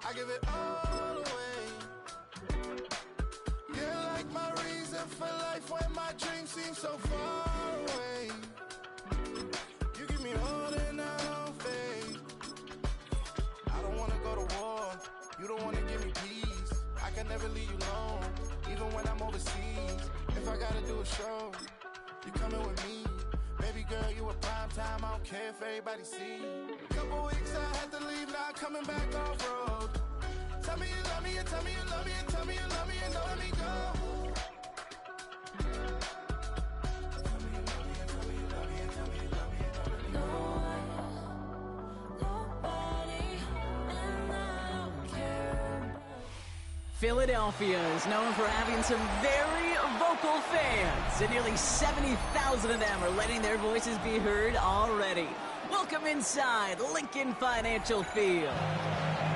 I give it all away. You're like my reason for life when my dreams seem so far away. You give me all and I don't fade. I don't wanna go to war. You don't wanna give me peace. I can never leave you alone, even when I'm overseas. If I gotta do a show, you coming with me. Baby girl, you a prime time. I don't care if everybody see. Couple weeks I had to leave, now coming back off road. Tell me you love me, and tell me you love me, and tell me you love me, and don't let me go. Philadelphia is known for having some very vocal fans, and nearly 70,000 of them are letting their voices be heard already. Welcome inside Lincoln Financial Field.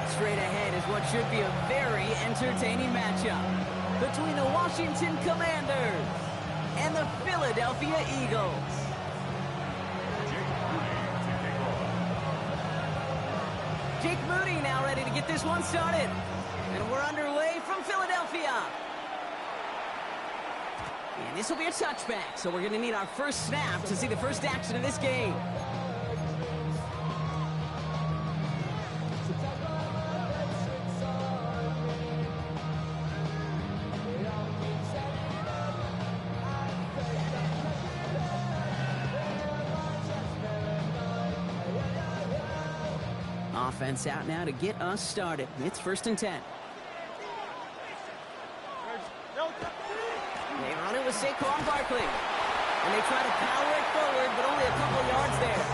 Straight ahead is what should be a very entertaining matchup between the Washington Commanders and the Philadelphia Eagles. Jake Moody now ready to get this one started. And we're underway from Philadelphia. And this will be a touchback, so we're going to need our first snap to see the first action of this game. Offense out now to get us started. It's 1st and 10. They run it with Saquon Barkley. And they try to power it forward, but only a couple yards there.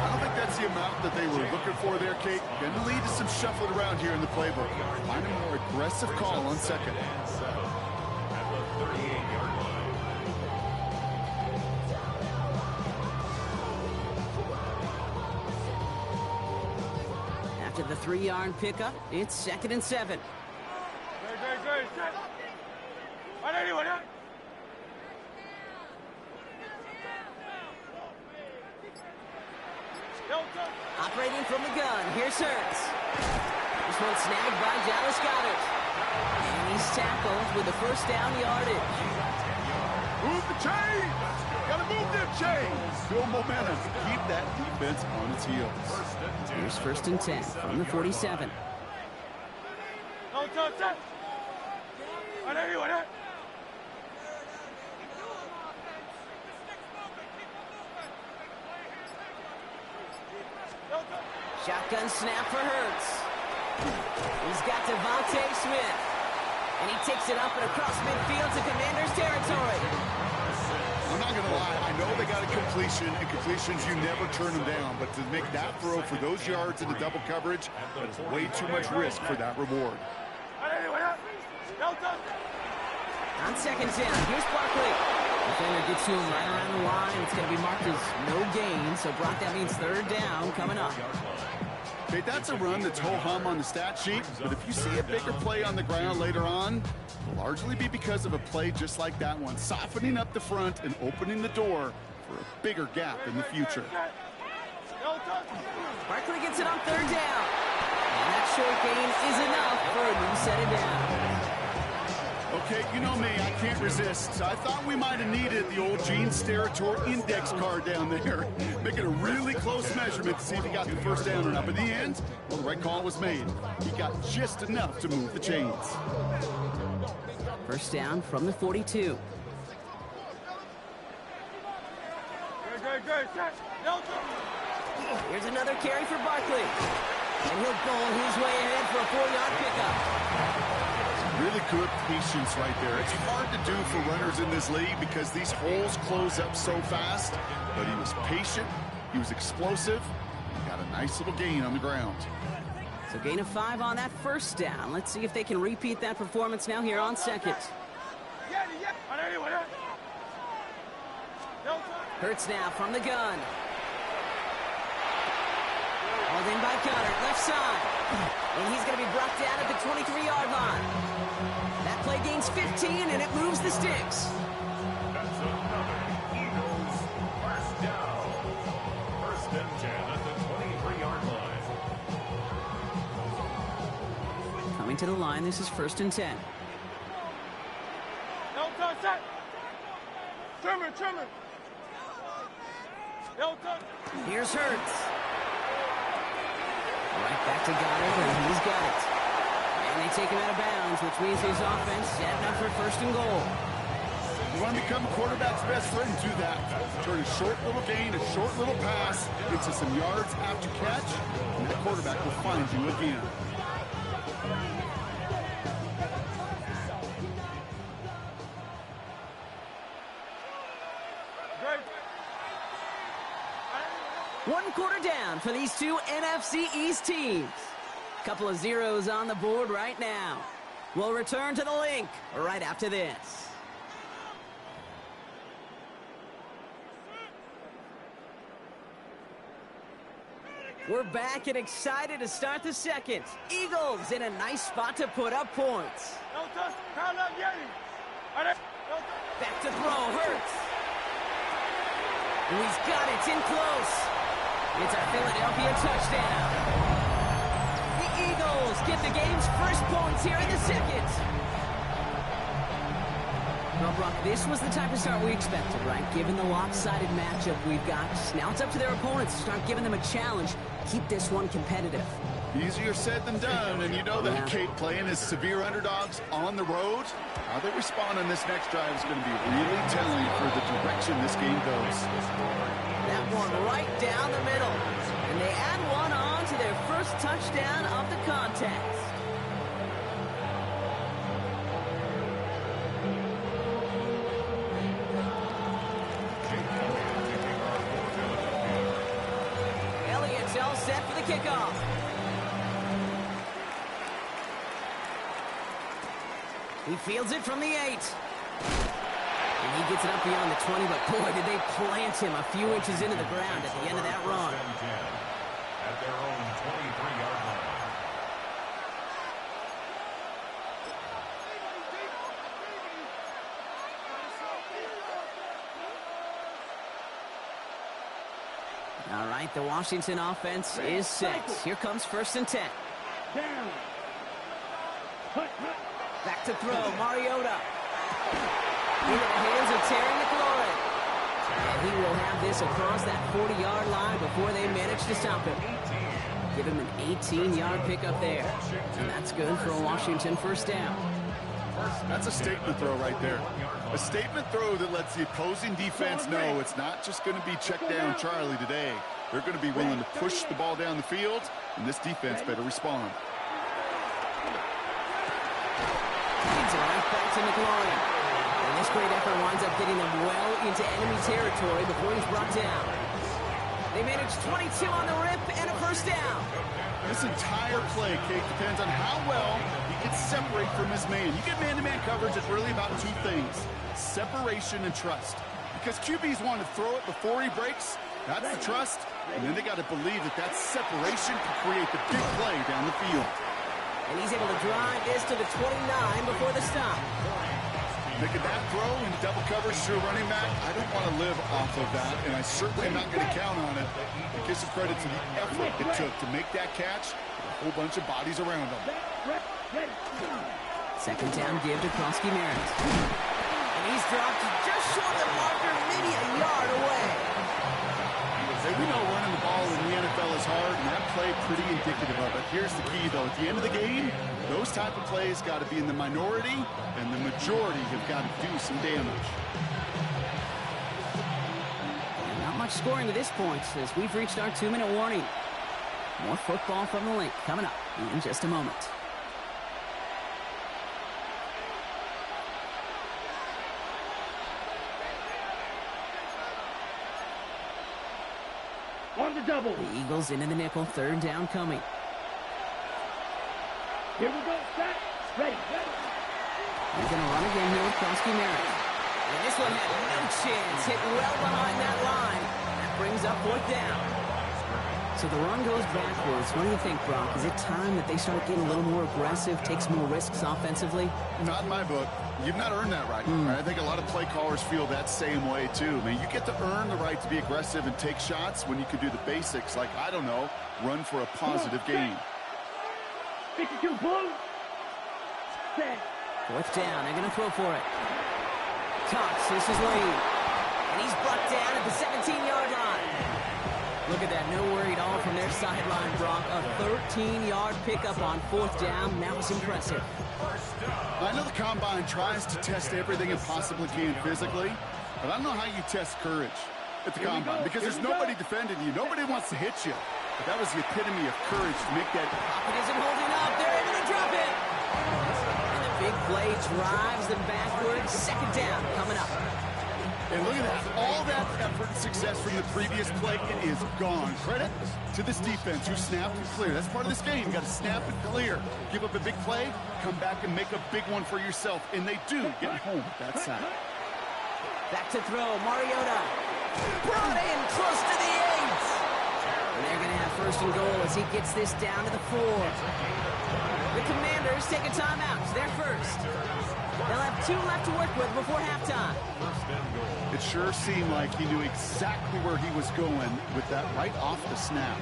I don't think that's the amount that they were looking for there, Kate. Going to lead to some shuffling around here in the playbook. Find a more aggressive call on second. After the 3-yard pickup, it's 2nd and 7. Operating from the gun, here's Hurts. This one snagged by Dallas Goedert. And he's tackled with the first down yardage. Move the chains! Gotta move them chains! Build momentum. Keep that defense on its heels. Here's 1st and 10 from the 47. Shotgun snap for Hurts. He's got Devontae Smith. And he takes it up and across midfield to Commanders territory. I'm not going to lie. I know they got a completion, and completions, you never turn them down. But to make that throw for those yards in the double coverage, that's way too much risk for that reward. On 2nd down, here's Barkley. Defender gets to him right around the line. It's going to be marked as no gain. So, Brock, that means 3rd down coming up. Okay, that's a run that's ho-hum on the stat sheet, but if you see a bigger play on the ground later on, it'll largely be because of a play just like that one, softening up the front and opening the door for a bigger gap in the future. Barkley gets it on 3rd down. And that short gain is enough for a new set of down. Okay, you know me, I can't resist. I thought we might have needed the old Gene Steratore index card down there. Making a really close measurement to see if he got the first down or not. But in the end, well, the right call was made. He got just enough to move the chains. First down from the 42. Here's another carry for Barkley. And he'll bowl his way ahead for a 4-yard pickup. Really good patience right there. It's hard to do for runners in this league because these holes close up so fast. But he was patient, he was explosive, he got a nice little gain on the ground. So gain of 5 on that first down. Let's see if they can repeat that performance now here on 2nd. Hurts now from the gun. Hauled in by Goedert, left side. And he's going to be brought down at the 23-yard line. That play gains 15, and it moves the sticks. That's another Eagles first down. 1st and 10 at the 23-yard line. to the line. This is 1st and 10. Here's Hurts. Right back to Goddard, and he's got it. And they take him out of bounds, which means his offense setting up for 1st and goal. You want to become a quarterback's best friend, do that. Turn a short little gain, a short little pass into some yards after catch, and that quarterback will find you again. One quarter down for these two NFC East teams. Couple of zeros on the board right now. We'll return to the link right after this. We're back and excited to start the second. Eagles in a nice spot to put up points. Back to throw, Hurts. And he's got it in close. It's a Philadelphia touchdown. The Eagles get the game's first points here in the second. Well, Brock, this was the type of start we expected, right? Given the lopsided matchup we've got, now it's up to their opponents to start giving them a challenge. Keep this one competitive. Easier said than done, and you know that, Kate, playing as severe underdogs on the road, how they respond on this next drive is going to be really telling for the direction this game goes. That one right down the middle. And they add one on to their first touchdown of the contest. Elliott's all set for the kickoff. He fields it from the 8. And he gets it up beyond the 20, but boy, did they plant him a few inches into the ground at the end of that run. At their own 23-yard line. All right, the Washington offense is set. Here comes 1st and 10. Back to throw, Mariota. Into the hands of Terry McLaurin. And he will have this across that 40-yard line before they manage to stop him. Give him an 18-yard pickup there. And that's good for a Washington first down. That's a statement throw right there. A statement throw that lets the opposing defense know it's not just going to be check down Charlie today. They're going to be willing to push the ball down the field, and this defense better respond. He's right back to McLaurin. And this great effort winds up getting them well into enemy territory before he's brought down. They manage 22 on the rip and a first down. This entire play, Kate, depends on how well he can separate from his man. You get man-to-man coverage, it's really about two things: separation and trust. Because QBs want to throw it before he breaks, that's the trust, and then they got to believe that that separation can create the big play down the field. And he's able to drive this to the 29 before the stop. Making that throw in double coverage to a running back, I don't want to live off of that, and I certainly am not going to count on it. But give some credit to the effort it took to make that catch with a whole bunch of bodies around him. Second down give to Krosky-Merritt. And he's dropped just short of the marker, maybe a yard away. Hey, we know running the ball in the NFL is hard, and that play pretty indicative of it. Here's the key, though. At the end of the game, those type of plays got to be in the minority, and the majority have got to do some damage. And not much scoring to this point as we've reached our 2-minute warning. More football from the link coming up in just a moment. On the double. The Eagles into the nickel, third down coming. Here we go, set, ready. He's going to run again here with Krosky-Merritt. And this one had no chance, hit well behind that line. That brings up 4th down. So the run goes backwards. What do you think, Brock? Is it time that they start getting a little more aggressive, take some more risks offensively? Not in my book. You've not earned that right. I think a lot of play callers feel that same way, too. I mean, you get to earn the right to be aggressive and take shots when you can do the basics, like, I don't know, run for a positive gain. 52 blue. Set. Fourth down. They're going to throw for it. Cox, this is Lee. And he's brought down at the 17-yard line. Look at that. No worry at all from their sideline, Brock. A 13-yard pickup on fourth down. That was impressive. I know the Combine tries to test everything it possibly can physically, but I don't know how you test courage at the Combine because there's nobody defending you. Nobody wants to hit you. But that was the epitome of courage to make that. Pocket isn't holding up. They're able to drop it. And the big play drives them backwards. Second down coming up. And look at that. All that effort and success from the previous play, it is gone. Credit to this defense who snapped and cleared. That's part of this game. You got to snap and clear. Give up a big play, come back and make a big one for yourself. And they do get home at that side. Back to throw. Mariota. Brought in close to the 8. And they're going to have first and goal as he gets this down to the 4. The Commanders take a timeout. They're first. They'll have 2 left to work with before halftime. It sure seemed like he knew exactly where he was going with that right off the snap.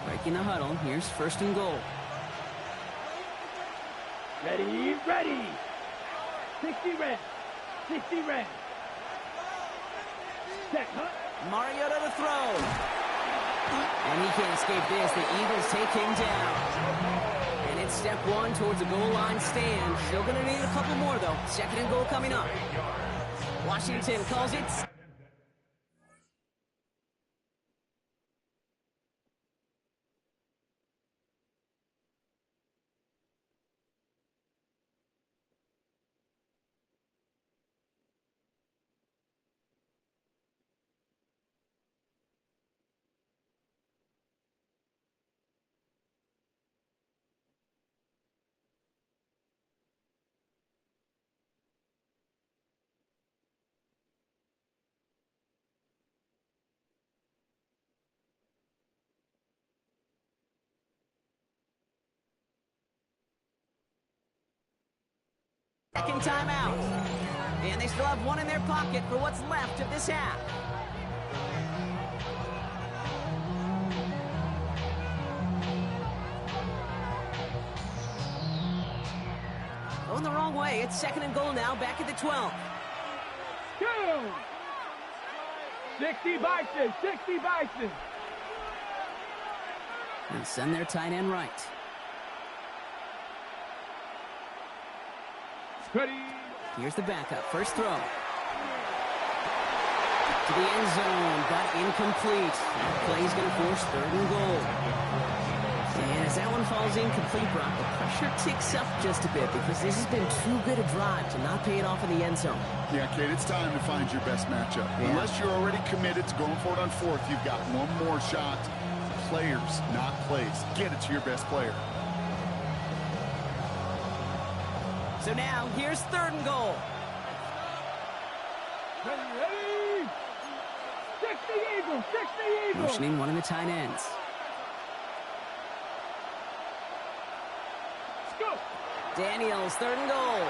Breaking the huddle. Here's first and goal. Ready, ready. 60 red. 60 red. Set, huh? Mariota to throw. And he can't escape this. The Eagles take him down. And it's step 1 towards a goal line stand. Still going to need a couple more, though. Second and goal coming up. Washington calls it. Second timeout. And they still have 1 in their pocket for what's left of this half. Going the wrong way. It's second and goal now, back at the 12. Go! 60 Bison, 60 Bison. And send their tight end right. Ready. Here's the backup. First throw. To the end zone, but incomplete. That play's going to force third and goal. And as that one falls incomplete, Brock, the pressure ticks up just a bit because this has been too good a drive to not pay it off in the end zone. Yeah, Kate, it's time to find your best matchup. Yeah. Unless you're already committed to going for it on fourth, you've got one more shot. Players, not plays. Get it to your best player. So now, here's third and goal. Ready, ready. 60 Eagles, 60 Eagles. Motioning one of the tight ends. Let's go. Daniels, third and goal.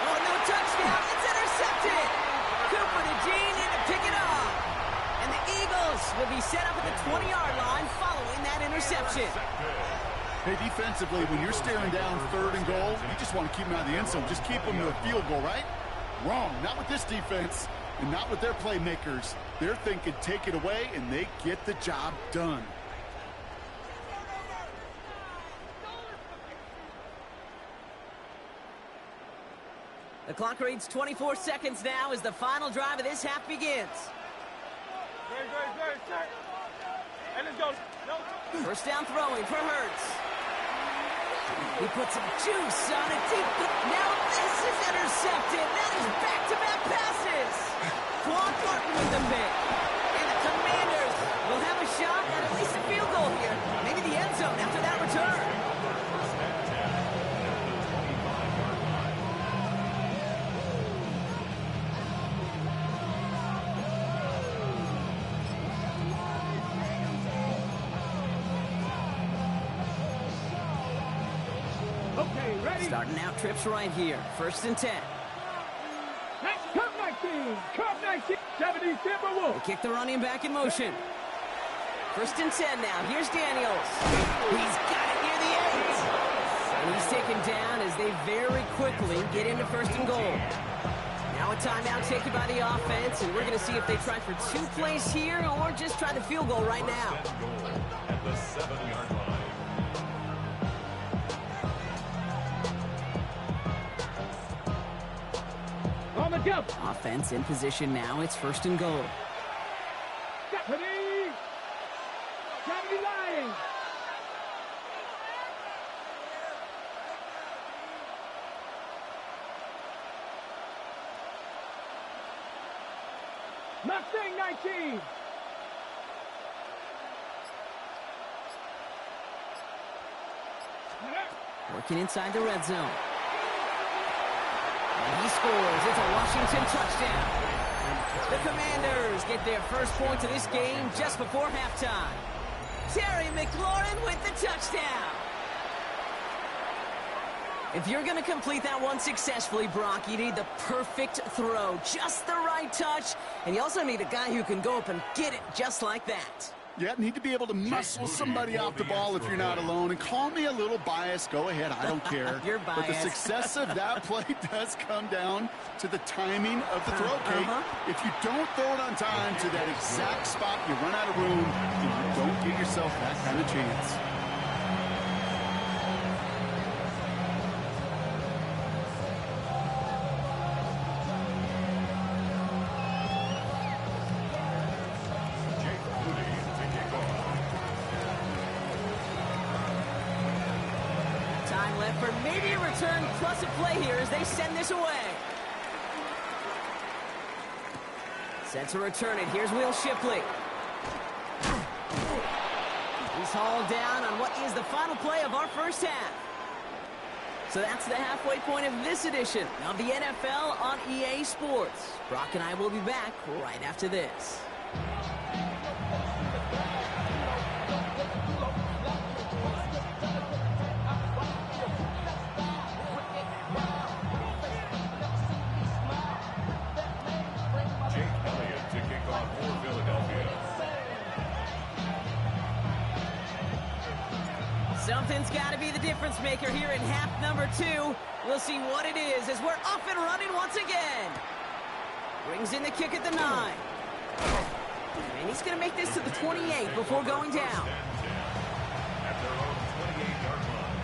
Oh, no touchdown. It's intercepted. Cooper to Gene in to pick it up. And the Eagles will be set up at the 20-yard line following that interception. Hey, defensively, when you're staring down third and goal, you just want to keep them out of the end zone. Just keep them to a field goal, right? Wrong. Not with this defense and not with their playmakers. They're thinking take it away, and they get the job done. The clock reads 24 seconds now as the final drive of this half begins. And let's go. First down throwing for Hurts. He puts some juice on it deep. Now this is intercepted. Now there's back-to-back passes. Quan Thornton with the pick. And the Commanders will have a shot at least a field goal here. Maybe the end zone after that return. Okay, ready. Starting out trips right here. First and 10. Next, come next. 19. Cup 19. 70 Timberwolves. They kick the running back in motion. 1st and 10 now. Here's Daniels. He's got it near the 8. And he's taken down as they very quickly get into 1st and goal. Now a timeout taken by the offense, and we're going to see if they try for 2 plays here or just try the field goal right now. At the 7-yard line. On the jump. Offense in position now. It's 1st and goal. Ready. 70 Lions. Mustang 19. Working inside the red zone. And he scores. It's a Washington touchdown. The Commanders get their first points of this game just before halftime. Terry McLaurin with the touchdown. If you're going to complete that one successfully, Brock, you need the perfect throw, just the right touch, and you also need a guy who can go up and get it just like that. Yeah, need to be able to muscle somebody off the ball if you're not alone. And call me a little biased. Go ahead. I don't care. You're But the biased. success of that play does come down to the timing of the throw, Kate. If you don't throw it on time to that exact spot, you run out of room, and you don't give yourself that kind of chance. Time left for maybe a return plus a play here as they send this away. Set to return it. Here's Will Shipley. He's hauled down on what is the final play of our first half. So that's the halfway point of this edition of the NFL on EA Sports. Brock and I will be back right after this. Something's got to be the difference maker here in half number 2. We'll see what it is as we're off and running once again. Brings in the kick at the 9. And he's going to make this to the 28 before going down. At their own 28-yard line.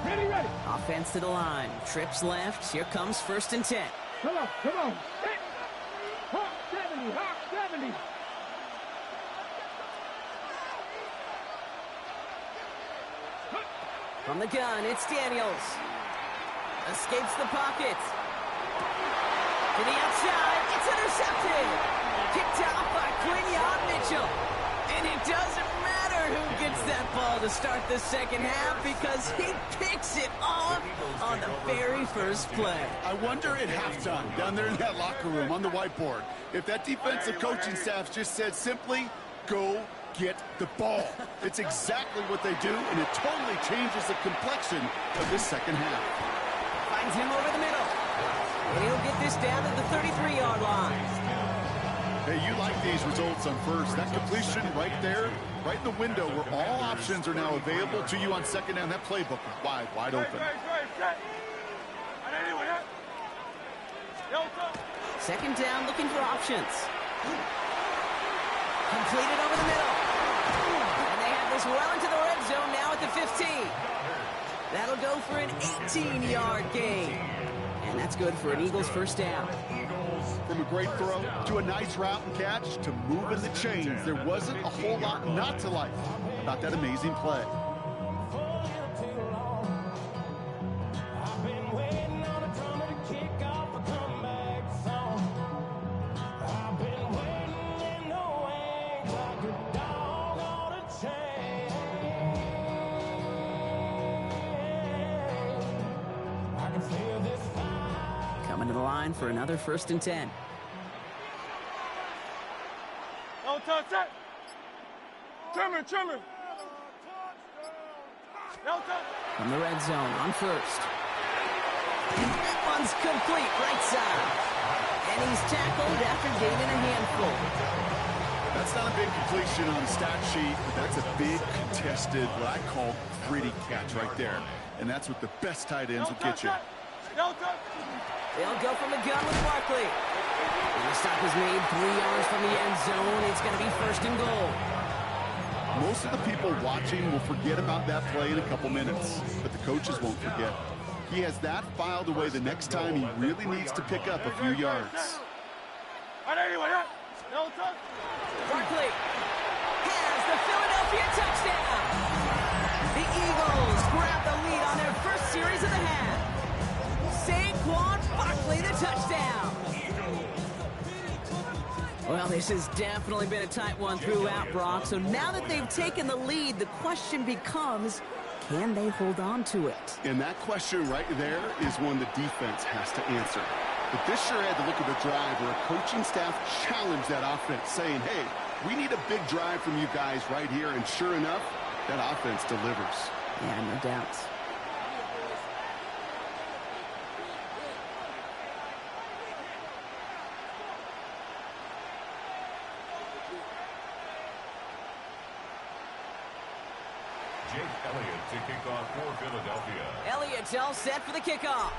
Ready. Offense to the line. Trips left. Here comes 1st and 10. Come on. Hit. Hawk 70. From the gun, it's Daniels. Escapes the pocket. To the outside. It's intercepted. Picked off by Quinion Mitchell. And it doesn't matter who gets that ball to start the second half because he picks it off on the very first play. I wonder at halftime, down there in that locker room on the whiteboard, if that defensive coaching staff just said simply, go get the ball. It's exactly what they do, and it totally changes the complexion of this second half. Finds him over the middle. And he'll get this down to the 33-yard line. Hey, you like these results on first. That completion right there, right in the window where all options are now available to you on second down. That playbook is wide open. Second down, looking for options. Completed over the middle. And they have this well into the red zone now at the 15. That'll go for an 18-yard gain. And that's good for an Eagles first down. From a great throw to a nice route and catch to moving the chains, there wasn't a whole lot not to like about that amazing play. Coming to the line for another 1st and 10. Trimmer. From the red zone on first. That one's complete, right side. And he's tackled after gaining a handful. That's not a big completion on the stat sheet, but that's a big contested, what I call gritty catch right there. And that's what the best tight ends will get you. They'll go from the gun with Barkley. And the stop is made 3 yards from the end zone. It's going to be first and goal. Most of the people watching will forget about that play in a couple minutes, but the coaches won't forget. He has that filed away the next time he really needs to pick up a few yards. Barkley has the Philadelphia touchdown. The Eagles grab the lead on their first series of the half. Saquon Barkley, the touchdown. Well, this has definitely been a tight one throughout, Brock. So now that they've taken the lead, the question becomes, can they hold on to it? And that question right there is one the defense has to answer. But this sure had to look at a drive where a coaching staff challenged that offense, saying, hey, we need a big drive from you guys right here. And sure enough, that offense delivers. Yeah, no doubt. Jake Elliott to kick off for Philadelphia. Elliott's all set for the kickoff.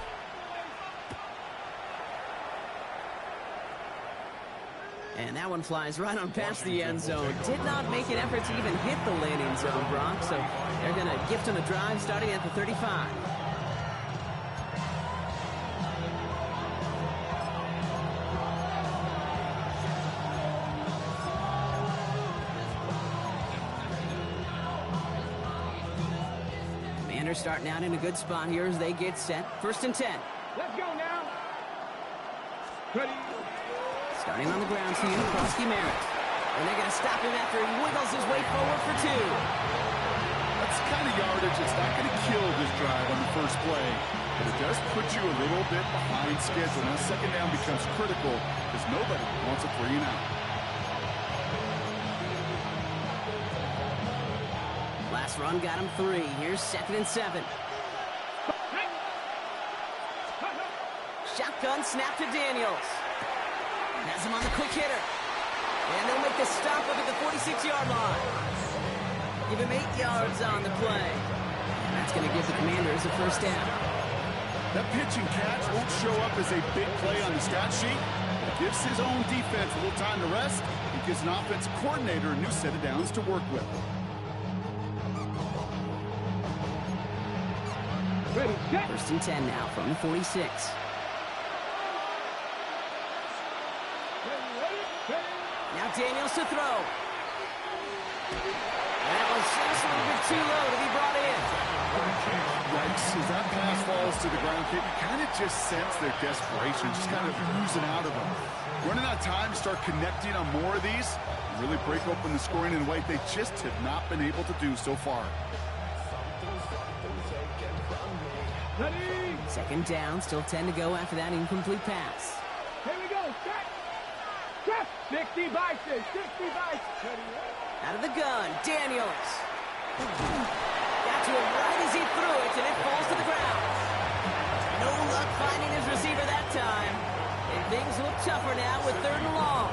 And that one flies right on past the end zone. Did not make an effort to even hit the landing zone, Brock. So they're going to gift him a drive starting at the 35. Commanders starting out in a good spot here as they get set. First and 10. Let's go now. Ready. Starting on the ground to Krosky Merritt. And they're going to stop him after he wiggles his way forward for 2. That's the kind of yardage that's not going to kill this drive on the first play, but it does put you a little bit behind schedule. Now second down becomes critical because nobody wants a 3 and out. Last run got him 3. Here's second and 7. Shotgun snap to Daniels. Has him on the quick hitter. And they'll make the stop up at the 46-yard line. Give him 8 yards on the play. And that's going to give the Commanders a first down. That pitch and catch won't show up as a big play on the stat sheet. It gives his own defense a little time to rest. It gives an offensive coordinator a new set of downs to work with. Ready, set. First and 10 now from the 46. Now Daniels to throw. That was just a little bit too low to be brought in. Yikes, as that pass falls to the ground, you kind of just sense their desperation, just kind of oozing out of them. Running out of time to start connecting on more of these, really break open the scoring in a way they just have not been able to do so far. Ready. Second down, still 10 to go after that incomplete pass. Here we go. Set. Set. 60 Bison. 60 Bison. Out of the gun, Daniels. Got to him right as he threw it, and it falls to the ground. No luck finding his receiver that time. And things look tougher now with 3rd and long.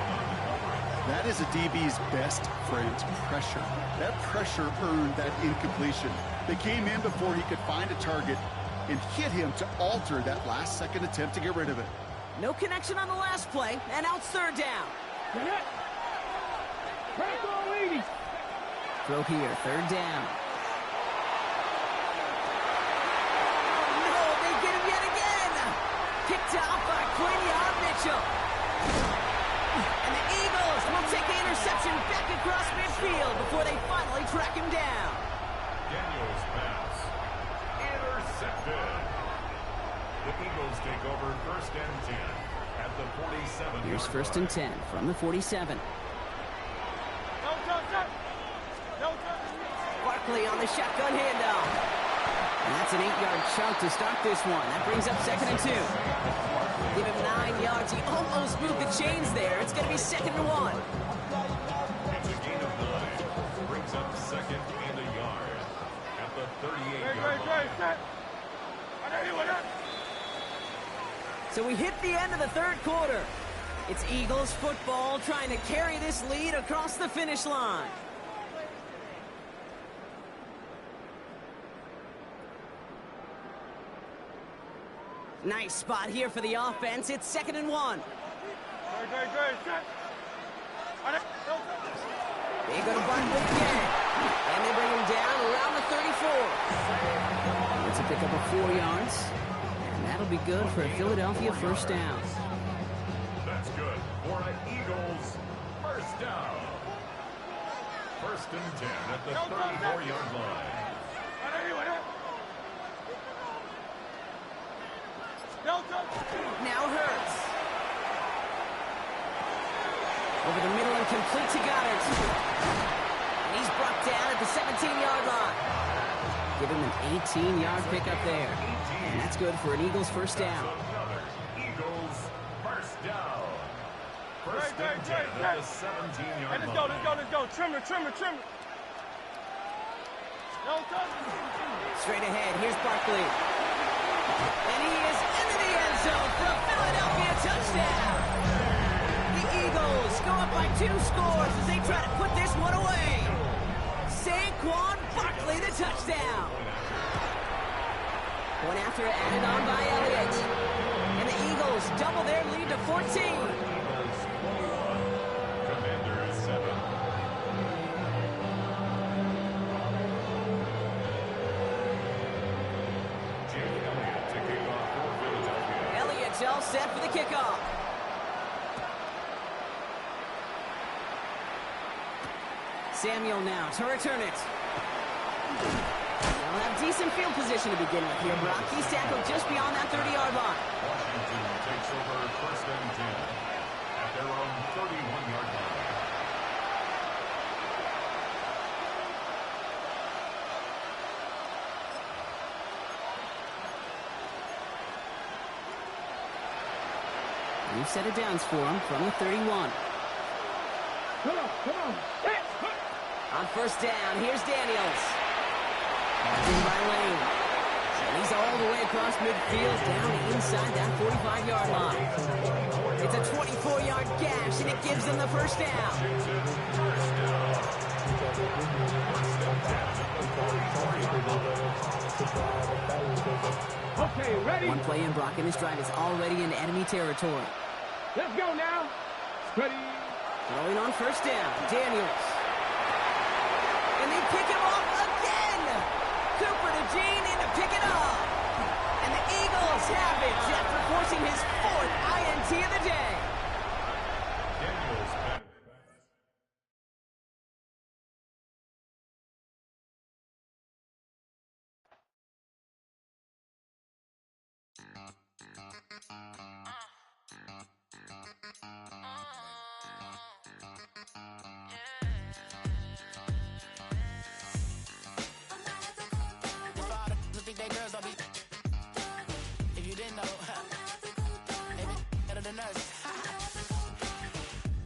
That is a DB's best friend, pressure. That pressure earned that incompletion. They came in before he could find a target and hit him to alter that last-second attempt to get rid of it. No connection on the last play, and now it's 3rd down. Throw here, 3rd down. Oh, no, they get him yet again. Picked off by Quinion Mitchell. And the Eagles will take the interception back across midfield before they finally track him down. Daniels pass. Intercepted. The Eagles take over 1st and 10 at the 47. Here's 1st and 10 from the 47. Barkley on the shotgun handoff. And that's an 8-yard chunk to start this one. That brings up 2nd and 2. Give him 9 yards. He almost moved the chains there. It's going to be 2nd and 1. It's a gain of 9. Brings up So we hit the end of the third quarter. It's Eagles football trying to carry this lead across the finish line. Nice spot here for the offense. It's 2nd and 1. They go to Barkley again. And they bring him down around the 34. It's a pickup of 4 yards. And that'll be good for a Philadelphia first down. That's good for an Eagles first down. 1st and 10 at the 34-yard line. Now Hurts. Over the middle and complete to Goddard. And he's brought down at the 17-yard line. Give him an 18-yard pickup there. And that's good for an Eagles first down. Another Eagles first down. 1st and 10 at the 17-yard line. Let's go. Trimmer. Straight ahead, here's Barkley. And he is into the end zone for a Philadelphia touchdown. The Eagles go up by 2 scores as they try to put this one away. Saquon Barkley, the touchdown. One after added on by Elliott. And the Eagles double their lead to 14. Commanders 7. Elliott's all set for the kickoff. Samuel now to return it. They'll have decent field position to begin with here, Brock. He's tackled just beyond that 30-yard line. Washington takes over 1st and 10 at their own 31-yard line. New set of downs for him from the 31. Come on. On 1st down, here's Daniels. In by Lane. And he's all the way across midfield down inside that 45-yard line. It's a 24-yard gash, and it gives them the first down. Okay, ready? One play in, Brock, and his drive is already in enemy territory. Let's go now. Ready? Throwing on 1st down, Daniels. And they pick him off again. Cooper to Jean in to pick it up. And the Eagles have it after forcing his 4th INT of the day. Daniels back.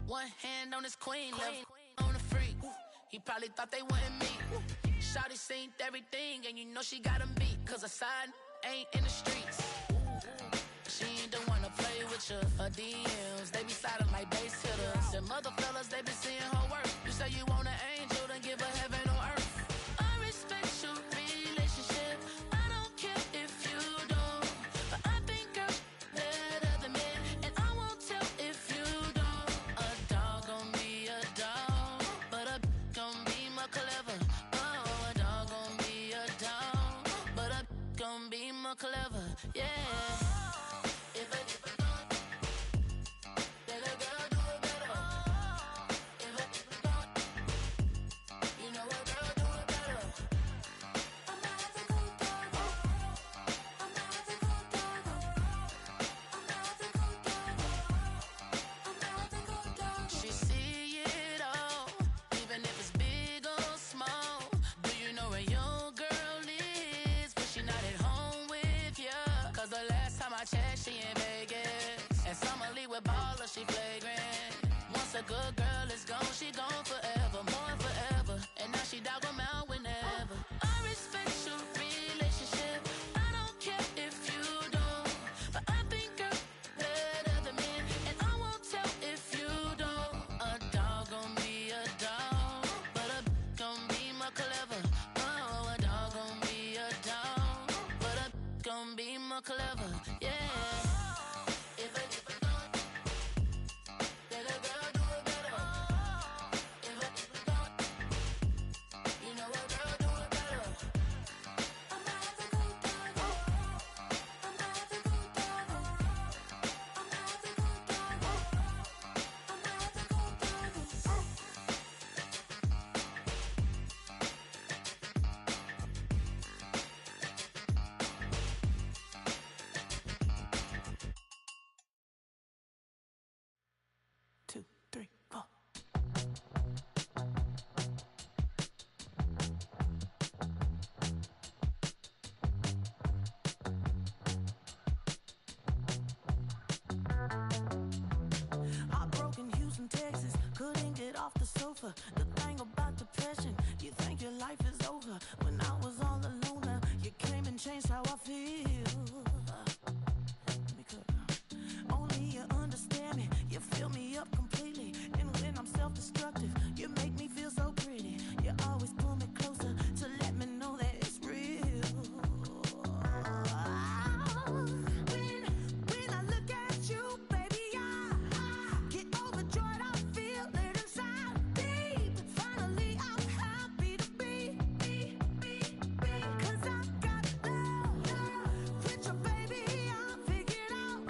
One hand on his queen, left on the freak. He probably thought they wouldn't meet. Shawty seen everything, and you know she got him beat. Cause her side ain't in the streets. She ain't the one to play with you. Her DMs, they be sliding like base hitters. And mother fellas, they be seeing her work. You say you want an angel, then give her heaven on earth. I respect your relationship. I don't care if you don't. But I think girls better than men. And I won't tell if you don't. A dog gon' be a dog, but a gon' be more clever. Oh, a dog gon' be a dog, but a gon' be more clever. Yeah. She in Vegas, and Summer Lee with baller, she flagrant. Once a good girl is gone, she gone forever, more forever. And now she dog 'em out whenever. I respect your relationship. I don't care if you don't, but I think girl clever, yeah. If a then a girl do it better. If a you know a girl do it better. I'm not the good dog. I'm not the good dog. I'm not the good dog. I'm not the good dog. 2, 3, 4. Heartbroken Houston, Texas, couldn't get off the sofa. The thing about depression, you think your life is over. When I was all alone, you came and changed how I feel. Let me cook. Only you understand me, you fill me up completely. And when I'm self-destructive, you make me feel so pretty. You always pull me closer to let me know that it's real. When I look at you, baby, I get overjoyed. I feel it inside me. Finally, I'm happy to be. 'Cause I got love with your baby. I figured out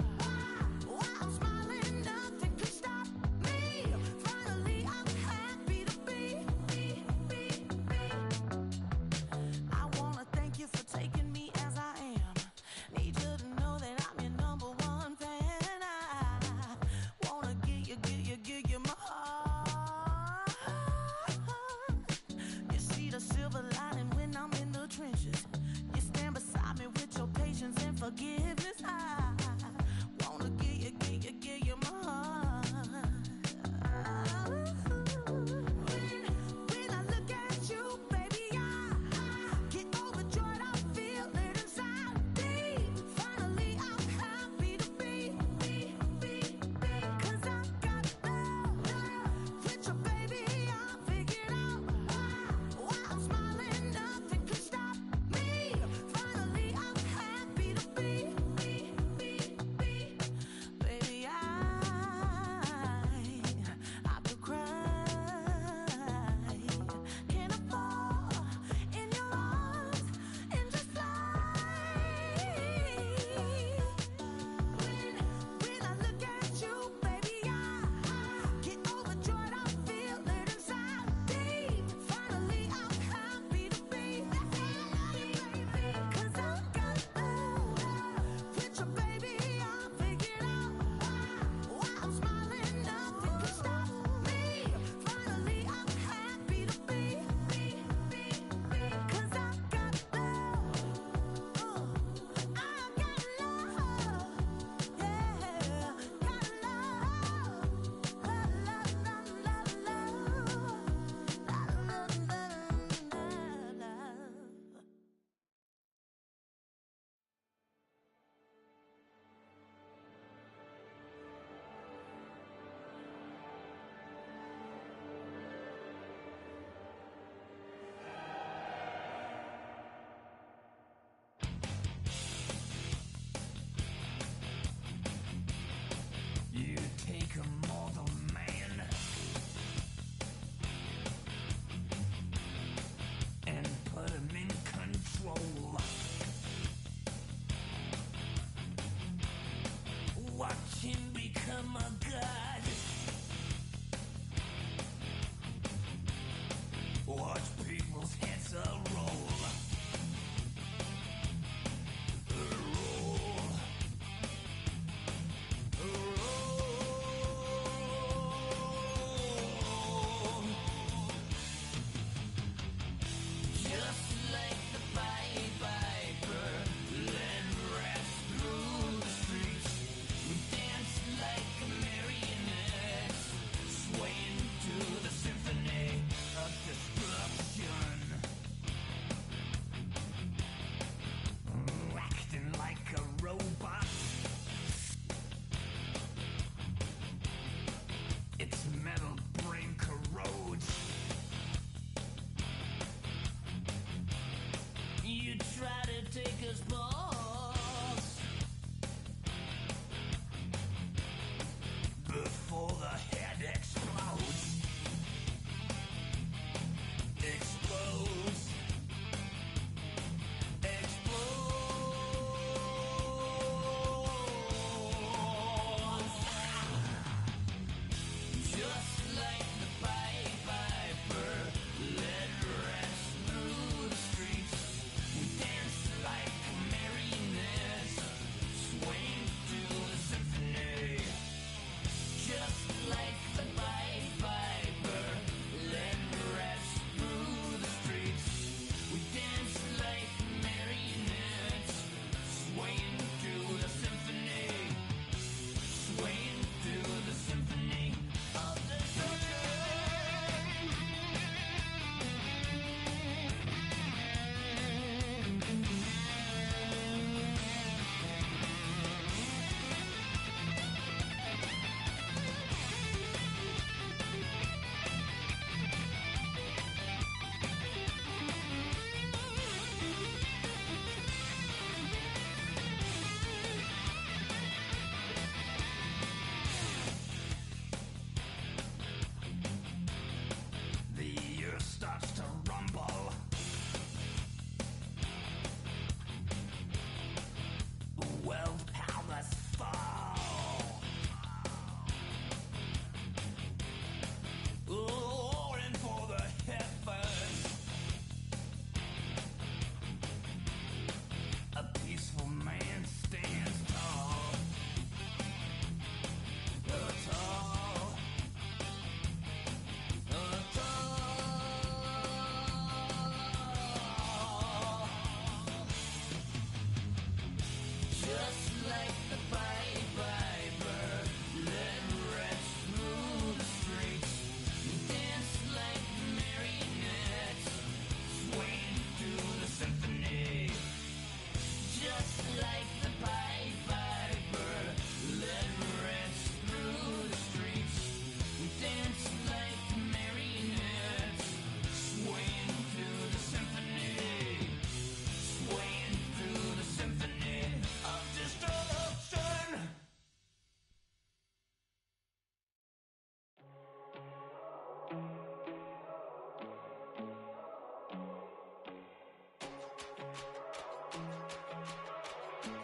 why I'm smiling. Nothing could stop me. Finally, I'm happy to be. I wanna thank you for taking me as I am. Need you to know that I'm your number one fan. I wanna give you my heart. You see the silver lining when I'm in the trenches. You stand beside me with your patience and forgiveness.